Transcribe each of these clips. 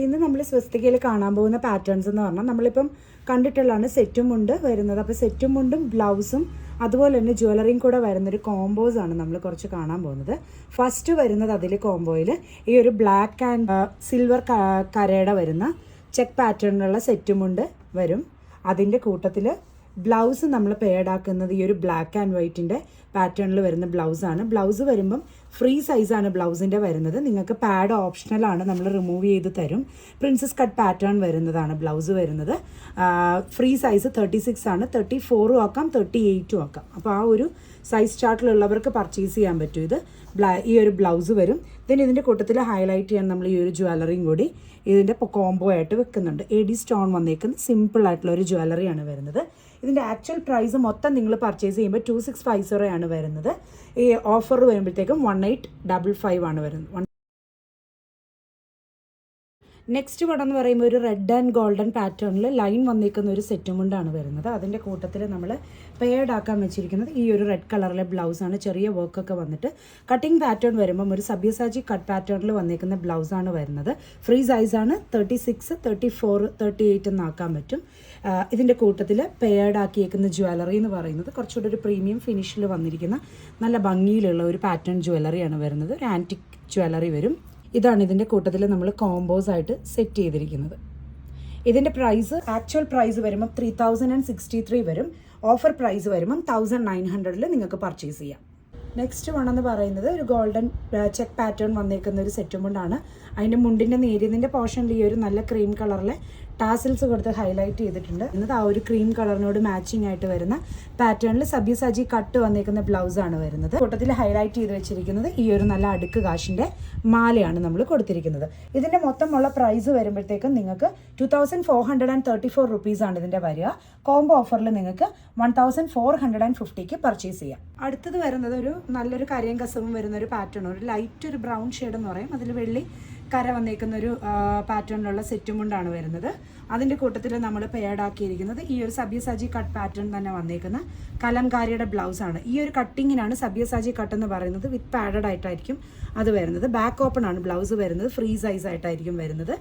ഇന്ന് നമ്മൾ സ്വസ്തികയിൽ കാണാൻ പോകുന്ന പാറ്റേൺസ് എന്ന് പറഞ്ഞാൽ നമ്മളിപ്പം കണ്ടിട്ടുള്ളതാണ് സെറ്റും മുണ്ട് വരുന്നത്. അപ്പോൾ സെറ്റും മുണ്ടും ബ്ലൗസും അതുപോലെ തന്നെ ജ്വല്ലറിയും കൂടെ വരുന്നൊരു കോംബോസ് ആണ് നമ്മൾ കുറച്ച് കാണാൻ പോകുന്നത്. ഫസ്റ്റ് വരുന്നത് അതിൽ കോംബോയിൽ ഈ ഒരു ബ്ലാക്ക് ആൻഡ് സിൽവർ കരയുടെ വരുന്ന ചെക്ക് പാറ്റേണിലുള്ള സെറ്റും മുണ്ട് വരും. അതിൻ്റെ കൂട്ടത്തിൽ ബ്ലൗസ് നമ്മൾ പേഡാക്കുന്നത് ഈ ഒരു ബ്ലാക്ക് ആൻഡ് വൈറ്റിൻ്റെ പാറ്റേണിൽ വരുന്ന ബ്ലൗസാണ്. ബ്ലൗസ് വരുമ്പം ഫ്രീ സൈസാണ് ബ്ലൗസിൻ്റെ വരുന്നത്. നിങ്ങൾക്ക് പാഡ് ഓപ്ഷണലാണ്, നമ്മൾ റിമൂവ് ചെയ്ത് തരും. പ്രിൻസസ് കട്ട് പാറ്റേൺ വരുന്നതാണ് ബ്ലൗസ് വരുന്നത്. ഫ്രീ സൈസ് 36 ആണ്. 34 ആക്കാം, 38 ആക്കാം. അപ്പോൾ ആ ഒരു സൈസ് ചാർട്ടിലുള്ളവർക്ക് പർച്ചേസ് ചെയ്യാൻ പറ്റും. ഇത് ഈ ഒരു ബ്ലൗസ് വരും. ഇതിൻ്റെ കൂട്ടത്തിൽ ഹൈലൈറ്റ് ചെയ്യാൻ നമ്മൾ ഈ ഒരു ജ്വല്ലറിയും കൂടി ഇതിൻ്റെ കോംബോ ആയിട്ട് വെക്കുന്നുണ്ട്. AD സ്റ്റോൺ വന്നേക്കുന്ന സിമ്പിളായിട്ടുള്ള ഒരു ജ്വല്ലറിയാണ് വരുന്നത്. ഇതിൻ്റെ ആക്ച്വൽ പ്രൈസ് മൊത്തം നിങ്ങൾ പർച്ചേസ് ചെയ്യുമ്പോൾ 2650 ആണ് വരുന്നത്. ഈ ഓഫർ വരുമ്പോഴത്തേക്കും 1855 ആണ് വരുന്നത്. നെക്സ്റ്റ് പടം എന്ന് പറയുമ്പോൾ ഒരു റെഡ് ആൻഡ് ഗോൾഡൻ പാറ്റേണിൽ ലൈൻ വന്നിരിക്കുന്ന ഒരു സെറ്റും കൊണ്ടാണ് വരുന്നത്. അതിൻ്റെ കൂട്ടത്തിൽ നമ്മൾ പെയർഡ് ആക്കാൻ വെച്ചിരിക്കുന്നത് ഈ ഒരു റെഡ് കളറിലെ ബ്ലൗസാണ്. ചെറിയ വർക്കൊക്കെ വന്നിട്ട് കട്ടിങ് പാറ്റേൺ വരുമ്പം ഒരു സബ്യസാജി കട്ട് പാറ്റേണിൽ വന്നിരിക്കുന്ന ബ്ലൗസാണ് വരുന്നത്. ഫ്രീ സൈസാണ്. 36, 34, 38 എന്നാക്കാൻ പറ്റും. ഇതിൻ്റെ കൂട്ടത്തിൽ പെയർഡ് ആക്കിയേക്കുന്ന ജ്വല്ലറി എന്ന് പറയുന്നത് കുറച്ചുകൂടി ഒരു പ്രീമിയം ഫിനിഷിൽ വന്നിരിക്കുന്ന നല്ല ഭംഗിയിലുള്ള ഒരു പാറ്റേൺ ജ്വല്ലറിയാണ് വരുന്നത്. ഒരു ആൻറ്റിക് ജ്വല്ലറി വരും. ഇതാണ് ഇതിൻ്റെ കൂട്ടത്തിൽ നമ്മൾ കോംബോസ് ആയിട്ട് സെറ്റ് ചെയ്തിരിക്കുന്നത്. ഇതിൻ്റെ പ്രൈസ് ആക്ച്വൽ പ്രൈസ് വരുമ്പം 3063 വരും. ഓഫർ പ്രൈസ് വരുമ്പം 1900 നിങ്ങൾക്ക് പർച്ചേസ് ചെയ്യാം. നെക്സ്റ്റ് വണ്ണെന്ന് പറയുന്നത് ഒരു ഗോൾഡൻ ചെക്ക് പാറ്റേൺ വന്നേക്കുന്ന ഒരു സെറ്റും കൊണ്ടാണ്. അതിൻ്റെ മുണ്ടിൻ്റെ നേരിയതിൻ്റെ പോർഷനിൽ ഈ ഒരു നല്ല ക്രീം കളറിലെ ടാസിൽസ് കൊടുത്ത് ഹൈലൈറ്റ് ചെയ്തിട്ടുണ്ട്. എന്നത് ആ ഒരു ക്രീം കളറിനോട് മാച്ചിങ് ആയിട്ട് വരുന്ന പാറ്റേണിൽ സബ്യസാജി കട്ട് വന്നേക്കുന്ന ബ്ലൗസാണ് വരുന്നത്. കൂട്ടത്തിൽ ഹൈലൈറ്റ് ചെയ്ത് വെച്ചിരിക്കുന്നത് ഈ ഒരു നല്ല അടുക്ക് കാശിൻ്റെ മാലയാണ് നമ്മൾ കൊടുത്തിരിക്കുന്നത്. ഇതിൻ്റെ മൊത്തമുള്ള പ്രൈസ് വരുമ്പോഴത്തേക്കും നിങ്ങൾക്ക് 2434 റുപ്പീസാണ് ഇതിൻ്റെ വരിക. കോംബോ ഓഫറിൽ നിങ്ങൾക്ക് 1450ക്ക് പർച്ചേസ് ചെയ്യാം. അടുത്തത് വരുന്നത് ഒരു നല്ലൊരു കരയും കസവും വരുന്ന ഒരു പാറ്റേൺ, ഒരു ലൈറ്റ് ഒരു ബ്രൗൺ ഷെയ്ഡ് എന്ന് പറയും. അതിൽ വെള്ളി കര വന്നേക്കുന്ന ഒരു പാറ്റേണിലുള്ള സെറ്റും കൊണ്ടാണ് വരുന്നത്. അതിൻ്റെ കൂട്ടത്തിൽ നമ്മൾ പേഡാക്കിയിരിക്കുന്നത് ഈ ഒരു സബ്യസാജി കട്ട് പാറ്റേൺ തന്നെ വന്നേക്കുന്ന കലംകാരിയുടെ ബ്ലൗസാണ്. ഈ ഒരു കട്ടിങ്ങിനാണ് സബ്യസാജി കട്ട് എന്ന് പറയുന്നത്. വിത്ത് പാഡഡ് ആയിട്ടായിരിക്കും അത് വരുന്നത്. ബാക്ക് ഓപ്പൺ ആണ് ബ്ലൗസ് വരുന്നത്. ഫ്രീ സൈസ് ആയിട്ടായിരിക്കും വരുന്നത്.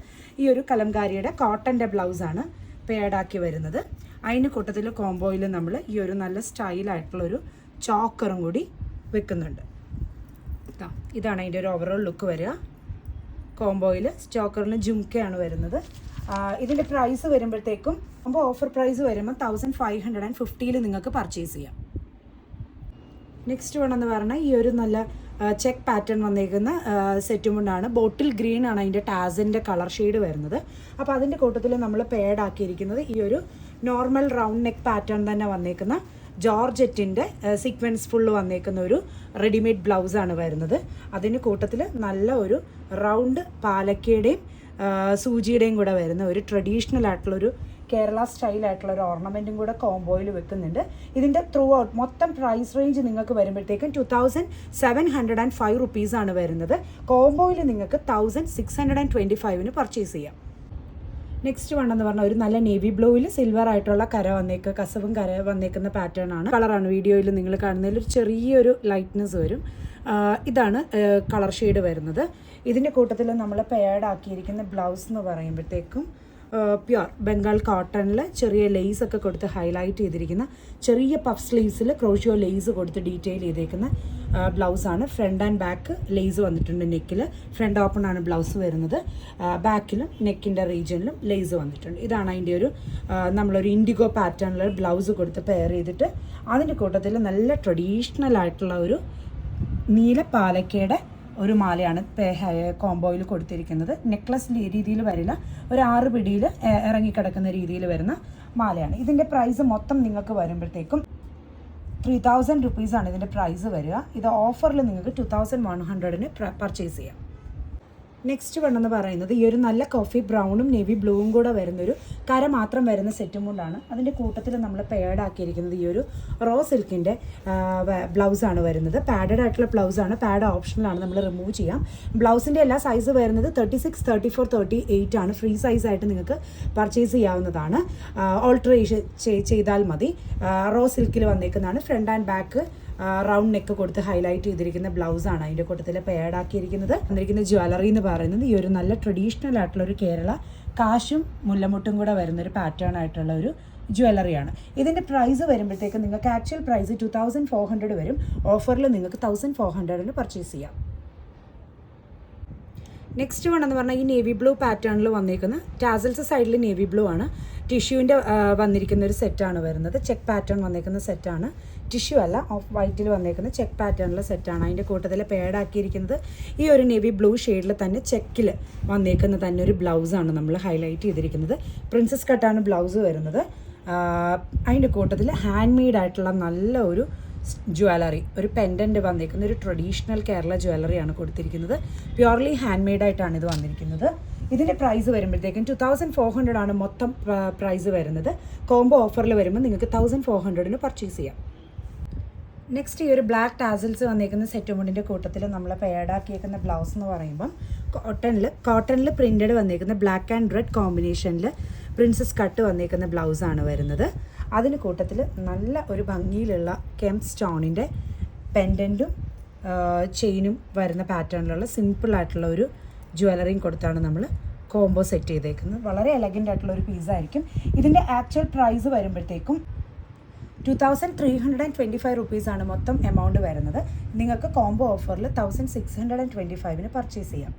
ഈ ഒരു കലംകാരിയുടെ കോട്ടൻ്റെ ബ്ലൗസാണ് പേഡാക്കി വരുന്നത്. അതിൻ്റെ കൂട്ടത്തിൽ കോംബോയിൽ നമ്മൾ ഈ ഒരു നല്ല സ്റ്റൈലായിട്ടുള്ളൊരു ചോക്കറും കൂടി വെക്കുന്നുണ്ട്. ഇതാണ് അതിൻ്റെ ഒരു ഓവറോൾ ലുക്ക് വരിക. കോംബോയിൽ സ്റ്റോക്കറിന് ജുംക്കയാണ് വരുന്നത്. ഇതിൻ്റെ പ്രൈസ് വരുമ്പോഴത്തേക്കും കോംബോ ഓഫർ പ്രൈസ് വരുമ്പോൾ 1550 നിങ്ങൾക്ക് പർച്ചേസ് ചെയ്യാം. നെക്സ്റ്റ് വേണമെന്ന് പറഞ്ഞാൽ ഈ ഒരു നല്ല ചെക്ക് പാറ്റേൺ വന്നേക്കുന്ന സെറ്റും കൊണ്ടാണ്. ബോട്ടിൽ ഗ്രീൻ ആണ് അതിൻ്റെ ടാസിൻ്റെ കളർ ഷെയ്ഡ് വരുന്നത്. അപ്പോൾ അതിൻ്റെ കൂട്ടത്തിൽ നമ്മൾ പേഡ് ആക്കിയിരിക്കുന്നത് ഈ ഒരു നോർമൽ റൗണ്ട് നെക്ക് പാറ്റേൺ തന്നെ വന്നേക്കുന്ന ജോർജറ്റിൻ്റെ സീക്വൻസ് ഫുള്ള് വന്നേക്കുന്ന ഒരു റെഡിമെയ്ഡ് ബ്ലൗസാണ് വരുന്നത്. അതിന് കൂട്ടത്തിൽ നല്ല ഒരു റൗണ്ട് പാലക്കയുടെയും സൂചിയുടെയും കൂടെ വരുന്ന ഒരു ട്രഡീഷണൽ ആയിട്ടുള്ളൊരു കേരള സ്റ്റൈലായിട്ടുള്ള ഒരു ഓർണമെൻറ്റും കൂടെ കോംബോയിൽ വെക്കുന്നുണ്ട്. ഇതിൻ്റെ ത്രൂ ഔട്ട് മൊത്തം പ്രൈസ് റേഞ്ച് നിങ്ങൾക്ക് വരുമ്പോഴത്തേക്കും 2705 റുപ്പീസാണ് വരുന്നത്. കോംബോയിൽ നിങ്ങൾക്ക് 1625 പർച്ചേസ് ചെയ്യാം. നെക്സ്റ്റ് വണ്ണെന്ന് പറഞ്ഞാൽ ഒരു നല്ല നേവി ബ്ലൂവിൽ സിൽവർ ആയിട്ടുള്ള കസവും കര വന്നേക്കുന്ന പാറ്റേൺ ആണ്. കളറാണ് വീഡിയോയിൽ നിങ്ങൾ കാണുന്നതിൽ ഒരു ചെറിയൊരു ലൈറ്റ്നെസ് വരും. ഇതാണ് കളർ ഷെയ്ഡ് വരുന്നത്. ഇതിൻ്റെ കൂട്ടത്തിൽ നമ്മൾ പേഡ് ആക്കിയിരിക്കുന്ന ബ്ലൗസ് എന്ന് പറയുമ്പോഴത്തേക്കും പ്യുർ ബംഗാൾ കോട്ടണിൽ ചെറിയ ലേസ് ഒക്കെ കൊടുത്ത് ഹൈലൈറ്റ് ചെയ്തിരിക്കുന്ന ചെറിയ പഫ് സ്ലീവ്സിൽ ക്രോഷിയോ ലേസ് കൊടുത്ത് ഡീറ്റെയിൽ ചെയ്തേക്കുന്ന ബ്ലൗസാണ്. ഫ്രണ്ട് ആൻഡ് ബാക്ക് ലേസ് വന്നിട്ടുണ്ട്. നെക്കിൽ ഫ്രണ്ട് ഓപ്പൺ ആണ് ബ്ലൗസ് വരുന്നത്. ബാക്കിലും നെക്കിൻ്റെ റീജിയനിലും ലേസ് വന്നിട്ടുണ്ട്. ഇതാണ് അതിൻ്റെ ഒരു നമ്മളൊരു ഇൻഡിഗോ പാറ്റേണിൽ ബ്ലൗസ് കൊടുത്ത് പെയർ ചെയ്തിട്ട് അതിൻ്റെ കൂട്ടത്തിൽ നല്ല ട്രഡീഷണൽ ആയിട്ടുള്ള ഒരു നീല പാലക്കയുടെ ഒരു മാലയാണ് കോംബോയിൽ കൊടുത്തിരിക്കുന്നത്. നെക്ലസ് രീതിയിൽ വരില്ല, ഒരു 6 പിടിയിൽ ഇറങ്ങിക്കിടക്കുന്ന രീതിയിൽ വരുന്ന മാലയാണ്. ഇതിൻ്റെ പ്രൈസ് മൊത്തം നിങ്ങൾക്ക് വരുമ്പോഴത്തേക്കും 3000 റുപ്പീസാണ് ഇതിൻ്റെ പ്രൈസ് വരിക. ഇത് ഓഫറിൽ നിങ്ങൾക്ക് 2100 പർച്ചേസ് ചെയ്യാം. നെക്സ്റ്റ് വണ്ണെന്ന് പറയുന്നത് ഈ ഒരു നല്ല കോഫി ബ്രൗണും നേവി ബ്ലൂവും കൂടെ വരുന്നൊരു കര മാത്രം വരുന്ന സെറ്റും കൊണ്ടാണ്. അതിൻ്റെ കൂട്ടത്തിൽ നമ്മൾ പേഡ് ആക്കിയിരിക്കുന്നത് ഈ ഒരു റോ സിൽക്കിൻ്റെ ബ്ലൗസാണ് വരുന്നത്. പാഡഡ് ആയിട്ടുള്ള ബ്ലൗസാണ്. പാഡ് ഓപ്ഷണലാണ്, നമ്മൾ റിമൂവ് ചെയ്യാം. ബ്ലൗസിൻ്റെ എല്ലാ സൈസ് വരുന്നത് 36, 34, 38 ആണ്. ഫ്രീ സൈസായിട്ട് നിങ്ങൾക്ക് പർച്ചേസ് ചെയ്യാവുന്നതാണ്. ഓൾട്ടറേഷൻ ചെയ്താൽ മതി. റോ സിൽക്കിൽ വന്നേക്കുന്നതാണ്. Front and back round neck കൊടുത്ത് ഹൈലൈറ്റ് ചെയ്തിരിക്കുന്ന ബ്ലൗസാണ് അതിൻ്റെ കൂട്ടത്തിൽ പെയർഡ് ആക്കിയിരിക്കുന്നത്. വന്നിരിക്കുന്ന ജ്വല്ലറി എന്ന് പറയുന്നത് ഈ ഒരു നല്ല ട്രഡീഷണൽ ആയിട്ടുള്ള ഒരു കേരള കാശും മുല്ലമുട്ടും കൂടെ വരുന്നൊരു പാറ്റേൺ ആയിട്ടുള്ള ഒരു ജ്വല്ലറിയാണ്. ഇതിൻ്റെ പ്രൈസ് വരുമ്പോഴത്തേക്ക് നിങ്ങൾക്ക് ആക്ച്വൽ പ്രൈസ് 2400 വരും. ഓഫറിൽ നിങ്ങൾക്ക് 1400 പർച്ചേസ് ചെയ്യാം. നെക്സ്റ്റ് വൺ എന്ന് പറഞ്ഞാൽ ഈ നേവി ബ്ലൂ പാറ്റേണിൽ വന്നിരിക്കുന്ന ടാസൽസ് സൈഡിൽ നേവി ബ്ലൂ ആണ്. ടിഷ്യൂവിൻ്റെ വന്നിരിക്കുന്ന ഒരു സെറ്റാണ് വരുന്നത്. ചെക്ക് പാറ്റേൺ വന്നിരിക്കുന്ന സെറ്റാണ്. ടിഷ്യൂ അല്ല, ഓഫ് വൈറ്റിൽ വന്നിരിക്കുന്ന ചെക്ക് പാറ്റേണിലെ സെറ്റാണ്. അതിൻ്റെ കൂട്ടത്തിൽ പെയർഡ് ആക്കിയിരിക്കുന്നത് ഈ ഒരു നേവി ബ്ലൂ ഷെയ്ഡിൽ തന്നെ ചെക്കിൽ വന്നിരിക്കുന്ന തന്നെ ഒരു ബ്ലൗസാണ് നമ്മൾ ഹൈലൈറ്റ് ചെയ്തിരിക്കുന്നത്. പ്രിൻസസ് കട്ടാണ് ബ്ലൗസ് വരുന്നത്. അതിൻ്റെ കൂട്ടത്തിൽ ഹാൻഡ് മെയ്ഡ് ആയിട്ടുള്ള നല്ല ഒരു ജ്വല്ലറി, ഒരു പെൻഡൻറ്റ് വന്നിരിക്കുന്ന ഒരു ട്രഡീഷണൽ കേരള ജ്വല്ലറിയാണ് കൊടുത്തിരിക്കുന്നത്. പ്യുവർലി ഹാൻഡ് മെയ്ഡ് ആയിട്ടാണ് ഇത് വന്നിരിക്കുന്നത്. ഇതിൻ്റെ പ്രൈസ് വരുമ്പോഴത്തേക്കും 2400 ആണ് മൊത്തം പ്രൈസ് വരുന്നത്. കോംബോ ഓഫറിൽ വരുമ്പോൾ നിങ്ങൾക്ക് 1400 പർച്ചേസ് ചെയ്യാം. നെക്സ്റ്റ് ഈ ഒരു ബ്ലാക്ക് ടാസൽസ് വന്നിരിക്കുന്ന സെറ്റ് മുണ്ടിൻ്റെ കൂട്ടത്തിൽ നമ്മൾ പെയർഡ് ആക്കിയേക്കുന്ന ബ്ലൗസ് എന്ന് പറയുമ്പം കോട്ടണിൽ പ്രിൻറ്റഡ് വന്നിരിക്കുന്ന ബ്ലാക്ക് ആൻഡ് റെഡ് കോമ്പിനേഷനിൽ പ്രിൻസസ് കട്ട് വന്നിരിക്കുന്ന ബ്ലൗസാണ് വരുന്നത്. അതിന് കൂട്ടത്തിൽ നല്ല ഒരു ഭംഗിയിലുള്ള കെം സ്റ്റോണിൻ്റെ പെൻഡൻറ്റും ചെയിനും വരുന്ന പാറ്റേണിലുള്ള സിമ്പിളായിട്ടുള്ള ഒരു ജ്വല്ലറിയും കൊടുത്താണ് നമ്മൾ കോംബോ സെറ്റ് ചെയ്തേക്കുന്നത്. വളരെ എലഗൻ്റ് ആയിട്ടുള്ള ഒരു പീസായിരിക്കും. ഇതിൻ്റെ ആക്ച്വൽ പ്രൈസ് വരുമ്പോഴത്തേക്കും 2325 റുപ്പീസാണ് മൊത്തം എമൗണ്ട് വരുന്നത്. നിങ്ങൾക്ക് കോംബോ ഓഫറിൽ 1625 പർച്ചേസ് ചെയ്യാം.